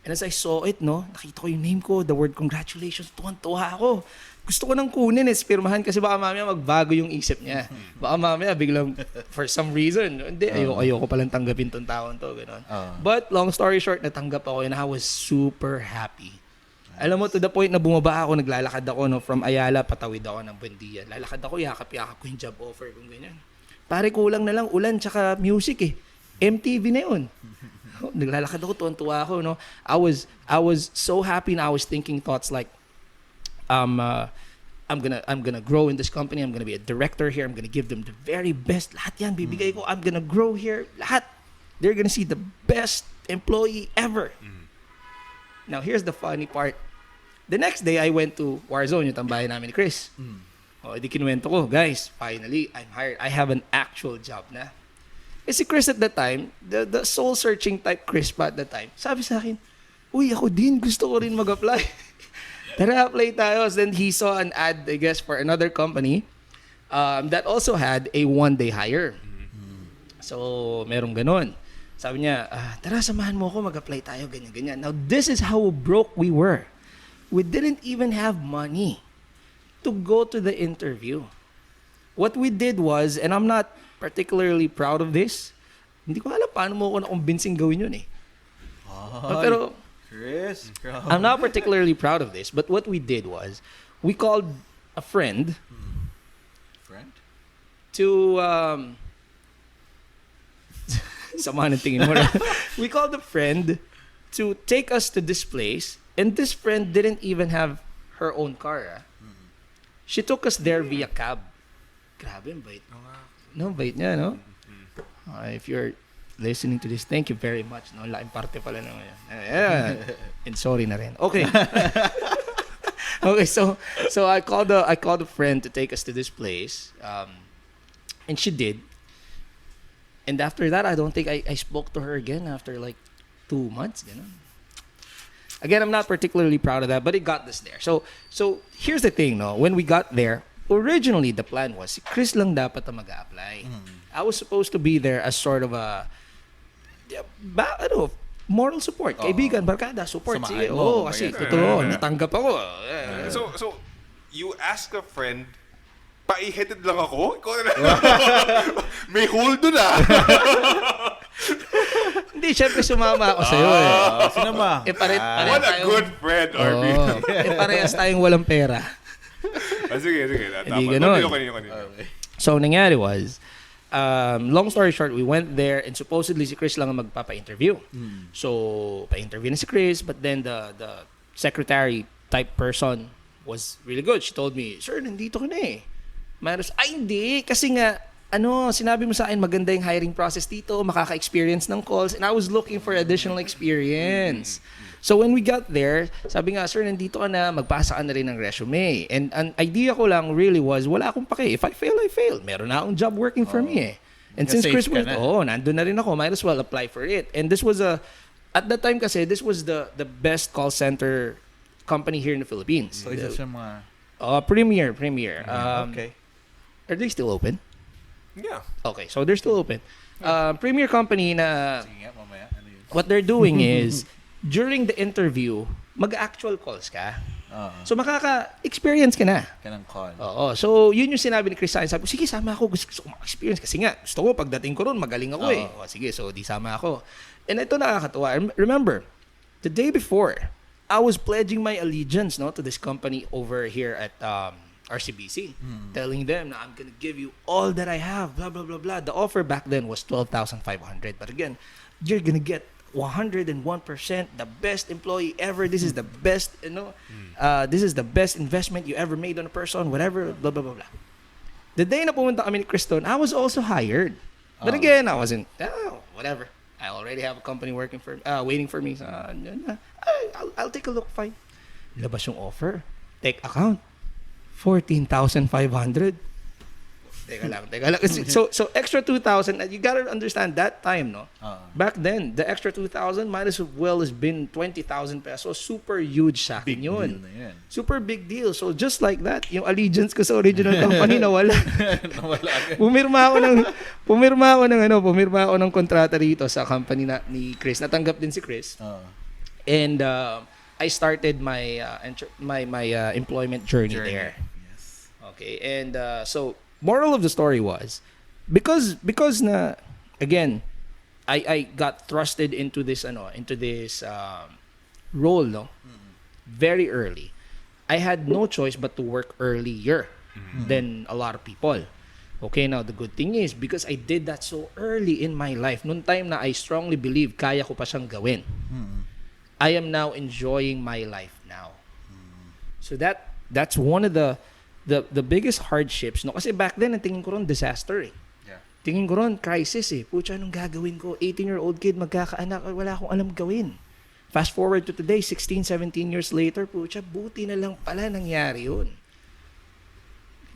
A: And as I saw it, nakita ko yung name ko, the word congratulations, tuwan-tuwa ako. Gusto ko nang kunin pirmahan kasi baka mamaya magbago yung isip niya. Baka mamaya biglang, for some reason, hindi, ayoko palang tanggapin tong taon to, gano'n. But long story short, natanggap ako and I was super happy. Alam mo, to the point na bumaba ako, naglalakad ako from Ayala, patawid ako ng Buendia. Lalakad ako, yakap-yakap ko yung job offer kung ganyan. Pare, kulang na lang ulan tsaka music eh. MTV na yun. Naglalakad ako, tuwan-tuwa ako, I was so happy and I was thinking thoughts like, I'm gonna grow in this company. I'm gonna be a director here. I'm gonna give them the very best. Lahat yan bibigay ko. I'm gonna grow here. Lahat. They're gonna see the best employee ever. Now here's the funny part. The next day I went to Warzone, yung tambayan namin ni Chris. Di kinuwento ko, guys, finally I'm hired. I have an actual job na. Si Chris at that time, the soul-searching type Chris pa at that time, sabi sa akin, uy, ako din, gusto ko rin mag-apply. Tara, apply tayo. Then he saw an ad, I guess, for another company that also had a one-day hire. So, merong ganun. Sabi niya, tara, samahan mo ako, mag-apply tayo, ganyan-ganyan. Now, this is how broke we were. We didn't even have money to go to the interview. What we did was, and I'm not particularly proud of this, hindi ko alam paano mo ako na-convincing gawin yun eh. Pero,
B: Chris,
A: I'm not particularly proud of this, but what we did was, we called a friend to, samahan ng tingin mo na. We called a friend to take us to this place, and this friend didn't even have her own car. She took us there via cab. Grabe, ang bait. Bait niya, no? If you're listening to this, thank you very much. Laking parte pala naman yan. And sorry na rin. Okay. Okay, so I called a friend to take us to this place. And she did. And after that, I don't think I spoke to her again after like 2 months. Ganun. Again, I'm not particularly proud of that, but it got us there. So here's the thing, when we got there, originally the plan was si Chris lang dapat ang mag-a-apply. I was supposed to be there as sort of a moral support, kaibigan, barkada, support.
B: Samahan
A: Sige,
B: mo,
A: kasi
B: yes.
A: totoo, natanggap ako.
C: So you ask a friend, paihatid lang ako? Ikaw na may hole dun
A: Hindi, syempre sumama ako sa'yo eh.
B: Sinama.
C: What a good friend, RB.
A: Parehas tayong walang pera.
C: Sige.
A: Hindi ganun.
C: Continue.
A: So, nangyari was, long story short, we went there and supposedly si Chris lang ang magpapa-interview. So, pa-interview na si Chris, but then the secretary type person was really good. She told me, sir, nandito ka na eh. Hindi. Kasi nga, sinabi mo sa akin, maganda yung hiring process dito, makaka-experience ng calls, and I was looking for additional experience. So when we got there, sabi nga, sir, nandito ka na, magpasa ka na rin ng resume. And an idea ko lang really was, wala akong pake. If I fail, I fail. Meron na akong job working for me eh. And since Chris was, nandun na rin ako, might as well apply for it. And this was at that time kasi, this was the best call center company here in the Philippines.
B: So isa siya mga...
A: Premier.
B: Okay.
A: Are they still open?
C: Yeah.
A: Okay, so they're still open. Premier company na
B: Sige nga, mamaya. Ano yun?
A: what they're doing is during the interview, mag-actual calls ka. So makaka-experience ka na.
B: Kanang call.
A: Oo. So yun yung sinabi ni Chris sa akin. Sabi ko, sige, sama ako. Gusto ko ma-experience. Kasi nga, gusto ko pagdating ko ron, magaling ako eh. O, sige, so di sama ako. And ito nakakatuwa. Remember, the day before, I was pledging my allegiance to this company over here at RCBC, telling them na I'm gonna give you all that I have, blah, blah, blah, blah. The offer back then was 12,500. But again, you're gonna get 101%, the best employee ever. This is the best, this is the best investment you ever made on a person, whatever, blah, blah, blah, blah. The day na pumunta kami ni Criston, I was also hired. But again, I wasn't, whatever. I already have a company waiting for me. So, I'll take a look, fine. Labas yung offer. Take account. 14,500. Teka lang. So extra 2,000. You gotta understand that time, no? Back then, the extra 2,000 might as well has been 20,000 pesos. Super huge sa akin yun. Super big deal. So just like that, yung allegiance ko sa original company nawala. Pumirma ako ng kontrata rito sa company ni Chris. Natanggap din si Chris. And I started my employment journey there.
B: Yes.
A: Okay, and so moral of the story was because na again I got thrusted into this role very early. I had no choice but to work earlier than a lot of people. Okay, now the good thing is because I did that so early in my life, noong time na I strongly believe kaya ko pa siyang gawin. I am now enjoying my life now. So that's one of the biggest hardships, no? Kasi back then, ang tingin ko ron disaster eh.
B: Yeah.
A: Tingin ko ron crisis eh. Pucha, anong gagawin ko? 18-year-old kid, magkakaanak, wala akong alam gawin. Fast forward to today, 16, 17 years later, pucha, buti na lang pala nangyari yun.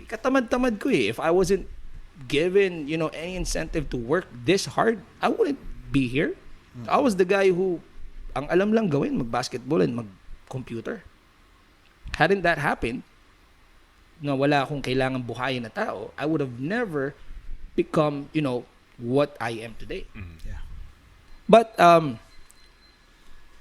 A: Katamad-tamad ko eh. If I wasn't given, any incentive to work this hard, I wouldn't be here. I was the guy who ang alam lang gawin, mag-basketball and mag-computer. Hadn't that happened, na wala akong kailangan buhayin na tao, I would have never become, what I am today.
B: Yeah.
A: But,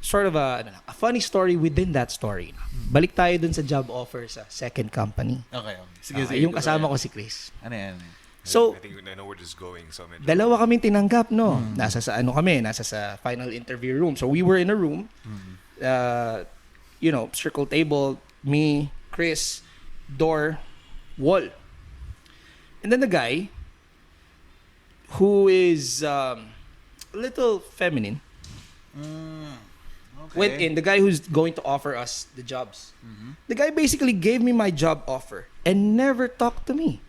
A: sort of a funny story within that story. Balik tayo dun sa job offer sa second company.
B: Okay. Sige.
A: Yung kasama ko si Chris.
B: Ano yan?
A: So,
C: I think I know where this is going. So
A: dalawa kaming tinanggap, no? Nasa sa final interview room. So we were in a room, circle table, me, Chris, door, wall. And then the guy, who is a little feminine, went in. The guy who's going to offer us the jobs. The guy basically gave me my job offer and never talked to me.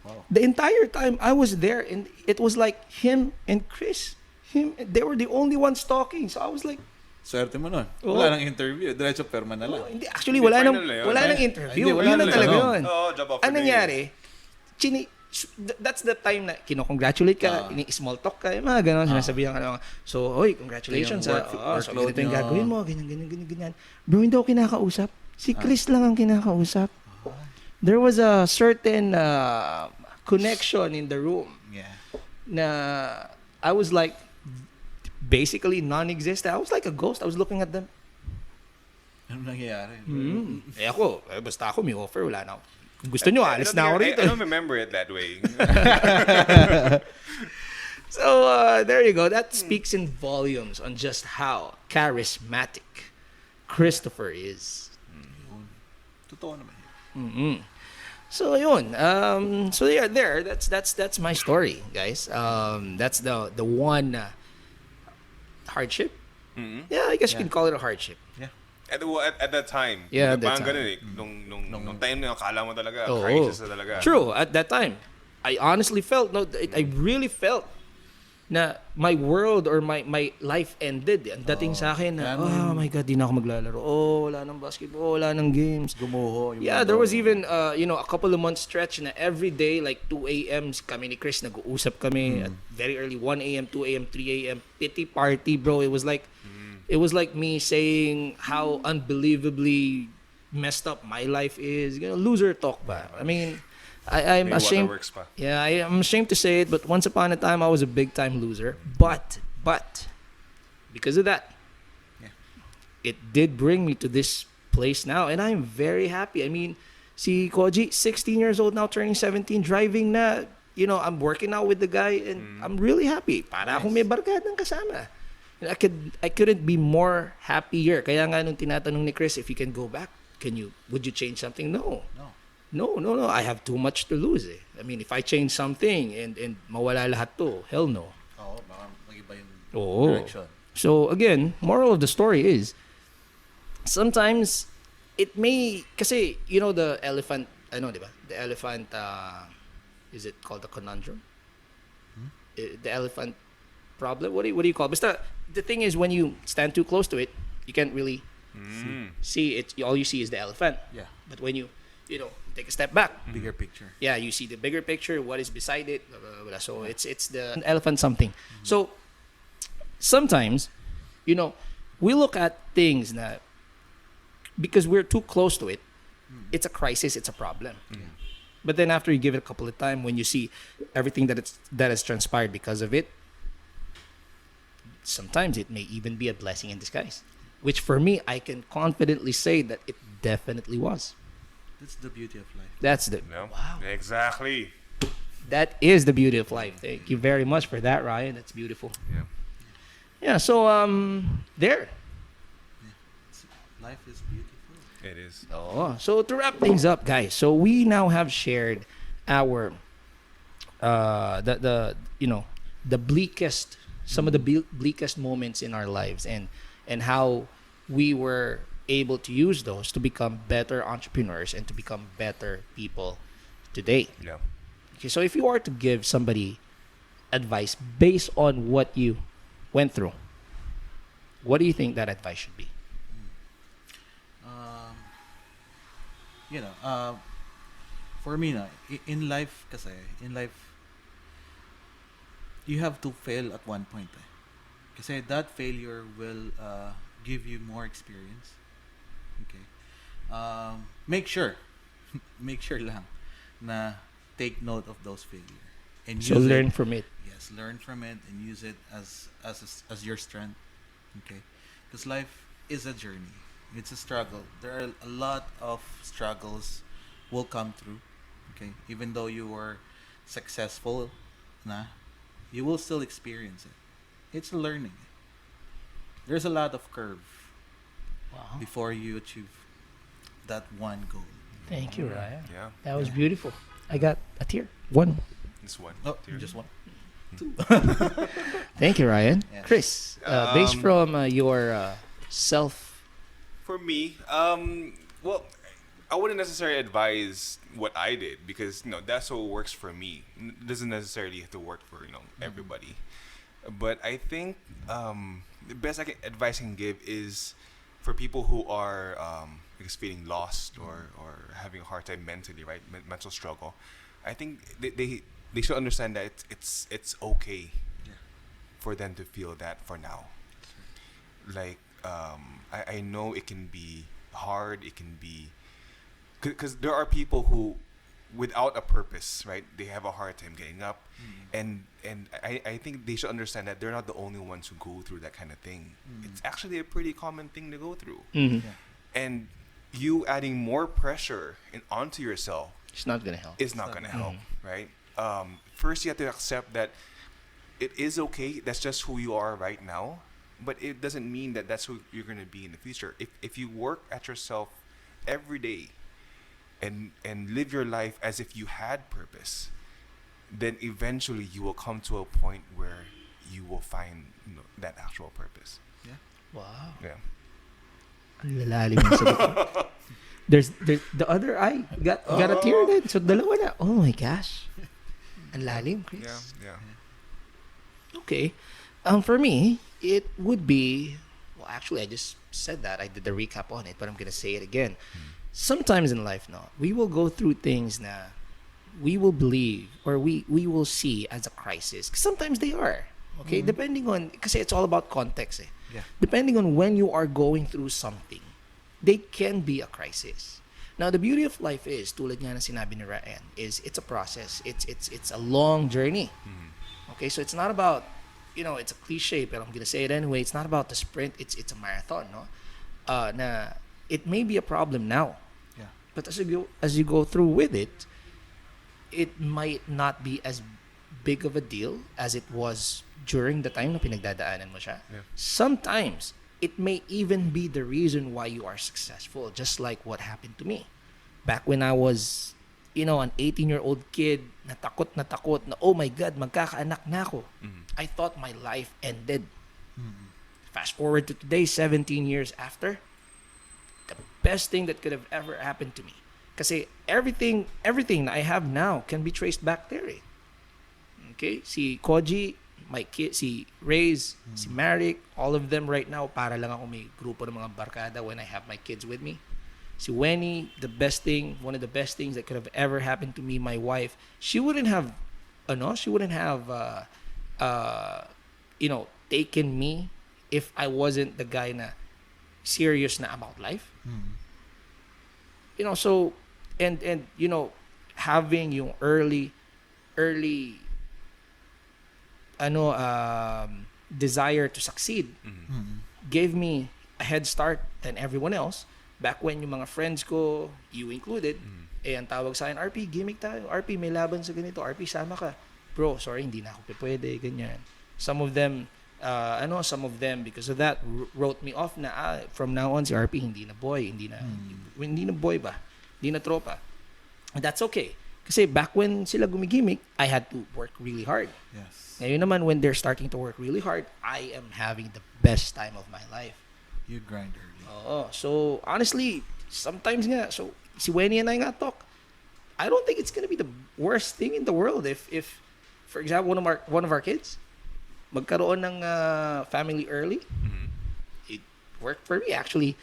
B: Wow.
A: The entire time I was there, and it was like him and Chris. They were the only ones talking. So I was like,
B: swerte mo nun. Wala nang interview. Diretso perma na lang.
A: Hindi, actually, wala nang interview.
B: Wala
A: Yun
B: na
A: talaga
B: lang.
A: yun.
C: job offer.
A: Ang nangyari, that's the time na kinocongratulate ka, small talk ka, mga ganon, sinasabihan ka lang. So, oy, congratulations. So, ganito yung gagawin mo, ganyan. Bro, hindi ako kinakausap. Si Chris lang ang kinakausap. there was a certain connection in the room.
B: Yeah.
A: Na I was like basically non-existent. I was like a ghost. I was looking at them.
B: Ano nangyayari?
A: Eh ako, basta ako may offer, wala na ako. Kung gusto nyo, alis na ako rito.
C: I don't remember it that way.
A: So there you go. That speaks in volumes on just how charismatic Christopher is.
B: Yun. Totoo naman yun.
A: So yun. So yeah, there. That's my story, guys. That's the one hardship. Yeah, I guess you can call it a hardship.
B: Yeah.
C: At that time.
A: Yeah, at that
C: parang
A: time.
C: ganun eh. Nung time na yun, akala mo talaga,
A: Oo.
C: crisis na talaga.
A: True. At that time, I honestly felt I really felt na my world or my life ended. Ang dating sa akin na, oh my God, di na ako maglalaro. Oh, wala nang basketball, wala nang games.
B: Gumuho.
A: Yeah, there was even a couple of months stretch na every day like 2 a.m. kami ni Chris nag-uusap kami at very early 1 a.m., 2 a.m., 3 a.m. pity party, bro. It was like me saying how unbelievably messed up my life is. Loser talk ba. I mean, I'm
C: May
A: ashamed.
C: waterworks pa.
A: Yeah, I'm ashamed to say it, but once upon a time I was a big time loser. But because of that, it did bring me to this place now, and I'm very happy. I mean, si Koji, 16 years old now, turning 17, driving na. I'm working out with the guy, and I'm really happy. Para akong may barkadang kasama. And I couldn't be more happier. Kaya nga nung tinatanong ni Chris if you can go back, would you change something? No. I have too much to lose. I mean, if I change something and mawala lahat to, hell no.
B: Oo, baka mag-iba yung direction.
A: So again, moral of the story is sometimes it may kasi the elephant, diba? The elephant is it called the conundrum? The elephant problem? What do you call it? Basta the thing is when you stand too close to it, you can't really see it. All you see is the elephant.
B: Yeah.
A: But when you take a step back,
B: Bigger picture.
A: yeah, you see the bigger picture, what is beside it, blah, blah, blah. So it's the elephant something. So sometimes, we look at things that because we're too close to it, it's a crisis, it's a problem. But then after you give it a couple of time, when you see everything that has transpired because of it, sometimes it may even be a blessing in disguise. Which for me, I can confidently say that it definitely was.
B: That's the beauty of life.
A: That's the
C: No?
A: wow.
C: Exactly.
A: That is the beauty of life. Thank you very much for that, Ryan. That's beautiful.
C: Yeah.
A: Yeah. So there.
B: Life is beautiful.
C: It is.
A: Oh, so to wrap things up, guys. So we now have shared our the bleakest, some of the bleakest moments in our lives, and how we were able to use those to become better entrepreneurs and to become better people today.
C: Yeah.
A: Okay, so if you are to give somebody advice based on what you went through, what do you think that advice should be?
B: For me in life you have to fail at one point. Kasi that failure will give you more experience. Okay. Make sure lang na take note of those failures and
A: So
B: use
A: learn
B: it.
A: from it.
B: Yes, learn from it and use it as your strength. Okay, because life is a journey. It's a struggle. There are a lot of struggles will come through. Okay, even though you were successful, you will still experience it. It's a learning. There's a lot of curve
A: Wow.
B: before you achieve that one goal.
A: Thank you, Ryan.
C: Yeah.
A: That was beautiful. I got a tear. One.
C: This one.
B: Oh,
C: Here.
B: just one.
A: Thank you, Ryan.
B: Yes.
A: Chris, based from your self.
C: For me, well, I wouldn't necessarily advise what I did because that's what works for me. It doesn't necessarily have to work for everybody. But I think the best advice I can give is for people who are feeling lost or having a hard time mentally, right? Mental struggle. I think they should understand that it's okay for them to feel that for now. Like I know it can be hard, it can be because there are people who, without a purpose, right, they have a hard time getting up, and I think they should understand that they're not the only ones who go through that kind of thing. It's actually a pretty common thing to go through, and you adding more pressure onto yourself,
A: It's not gonna help.
C: is not going to help, right? First, you have to accept that it is okay. That's just who you are right now, but it doesn't mean that that's who you're going to be in the future. If you work at yourself every day and live your life as if you had purpose, then eventually you will come to a point where you will find that actual purpose.
A: Wow.
C: Yeah.
A: Ang lalalim ng sagot mo. There's the other eye got a tear din. So dalawa na. Oh my gosh. Ang lalim, Chris.
C: Yeah.
A: Okay. For me, it would be, well, actually, I just said that. I did the recap on it, but I'm gonna say it again. Sometimes in life, no, we will go through things na we will believe or we will see as a crisis. 'Cause sometimes they are. Okay, depending on, kasi it's all about context.
B: Yeah.
A: Depending on when you are going through something, they can be a crisis. Now, the beauty of life is, tulad nga na sinabi ni Ryan, is it's a process. It's a long journey. Okay, so it's not about, it's a cliche, but I'm gonna say it anyway. It's not about the sprint. It's a marathon, no? Na it may be a problem now, but as you go through with it, it might not be as big of a deal as it was during the time na pinagdadaanan mo siya.
C: Yeah.
A: Sometimes it may even be the reason why you are successful, just like what happened to me back when I was, an 18-year-old kid, na takot na, oh my God, magkakaanak na ako. I thought my life ended. Fast forward to today, 17 years after, the best thing that could have ever happened to me. Kasi everything that I have now can be traced back there. Okay? Si Koji, my kid, si Reyes, si Maric, all of them right now, para lang ako may grupo ng mga barkada when I have my kids with me. Si Wenny, one of the best things that could have ever happened to me, my wife, she wouldn't have taken me if I wasn't the guy na serious na about life. So, and having yung early desire to succeed gave me a head start than everyone else. Back when yung mga friends ko, you included, ang tawag sa akin, RP, gimmick tayo. RP, may laban sa ganito. RP, sama ka. Bro, sorry, hindi na ako pwede, ganyan. Some of them, because of that, wrote me off na, from now on, si RP, hindi na boy, hindi na boy ba? Hindi na tropa. And that's okay. Kasi back when sila gumigimik, I had to work really hard.
B: Yes.
A: Ngayon naman, when they're starting to work really hard, I am having the best time of my life.
B: You grind early.
A: Oo. So, honestly, sometimes nga, so, si Wenny and I nga talk, I don't think it's gonna be the worst thing in the world if for example, one of our kids, magkaroon ng family early. It worked for me. Actually,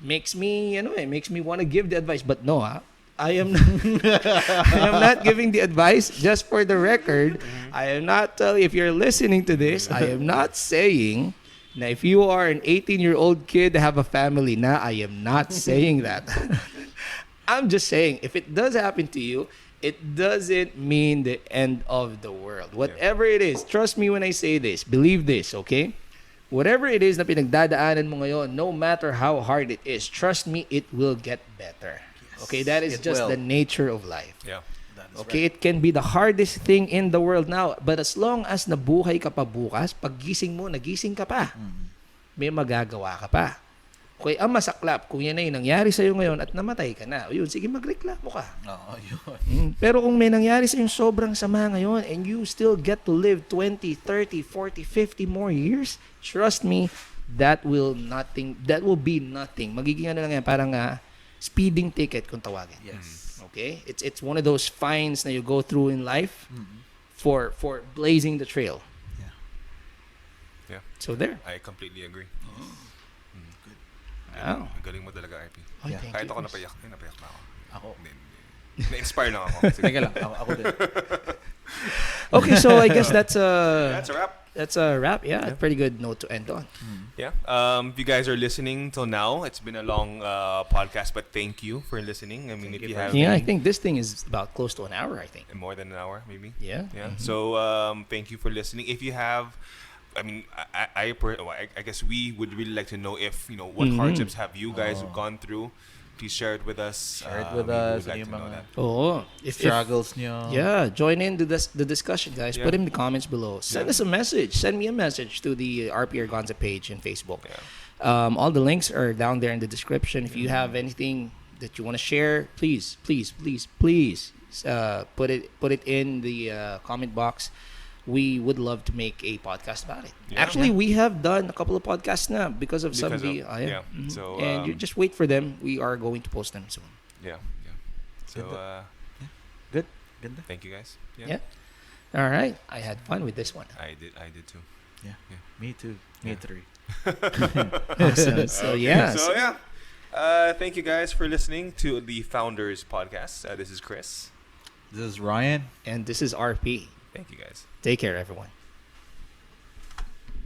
A: makes me want to give the advice. But no, I am not giving the advice. Just for the record, I am not telling. If you're listening to this, I am not saying. Now, if you are an 18-year-old kid to have a family, I am not saying that. I'm just saying, if it does happen to you, it doesn't mean the end of the world. Whatever it is, trust me when I say this. Believe this, okay? Whatever it is na pinagdadaanan mo ngayon, no matter how hard it is, trust me, it will get better.
B: Yes,
A: okay? That is just the nature of life.
C: Yeah.
A: Okay, right. It can be the hardest thing in the world now, but as long as nabuhay ka pa bukas, paggising mo, nagising ka pa, may magagawa ka pa. Okay, ang masaklap, kung yan ay nangyari sa'yo ngayon at namatay ka na, yun, sige, magreklamo ka.
B: Oo, yun.
A: Pero kung may nangyari sa'yo sobrang sama ngayon and you still get to live 20, 30, 40, 50 more years, trust me, that will be nothing. Magiging lang yan, parang speeding ticket kung tawagin.
B: Yes.
A: Okay, it's one of those fines that you go through in life for blazing the trail.
C: Yeah.
A: So there.
C: I completely agree.
B: Good.
A: Wow.
C: Galing mo talaga, RP.
A: Oh, thank
C: Kahit
A: you.
C: ako napayak na ako.
B: Ako.
C: Na-inspire lang ako.
B: Teka lang, ako din.
A: Okay, so I guess that's
C: That's a wrap.
A: that's a wrap. Yeah, a pretty good note to end on.
C: Yeah. If you guys are listening till now, it's been a long podcast, but thank you for listening. I mean, if you have
A: Yeah, I think this thing is about close to an hour, I think.
C: more than an hour, maybe.
A: Yeah.
C: Yeah.
A: Mhm.
C: So thank you for listening. If you have, I mean, I guess we would really like to know if what hardships have you guys gone through. Please share it with us.
B: Share it with
C: we
B: us.
C: would like
B: Yung
C: to know
B: mga
C: that.
A: Oh, if
B: struggles nyo.
A: yeah, join in the discussion, guys.
C: Yeah.
A: Put in the comments below. Send us a message. Send me a message to the RP Argonza page in Facebook.
C: Yeah.
A: All the links are down there in the description. If you have anything that you want to share, please put it in the comment box. We would love to make a podcast about it.
C: Yeah.
A: Actually, we have done a couple of podcasts now because of some of the
C: yeah. So
A: and you just wait for them. We are going to post them soon.
C: yeah. So
B: Good. Ganda.
C: thank you guys.
A: Yeah. All right. I had fun with this one.
C: I did too.
B: Yeah. Me too. Me three.
A: Awesome. So yeah.
C: So yeah. Thank you guys for listening to the Founders Podcast. This is Chris.
B: This is Ryan.
A: And this is RP.
C: Thank you guys.
A: Take care, everyone.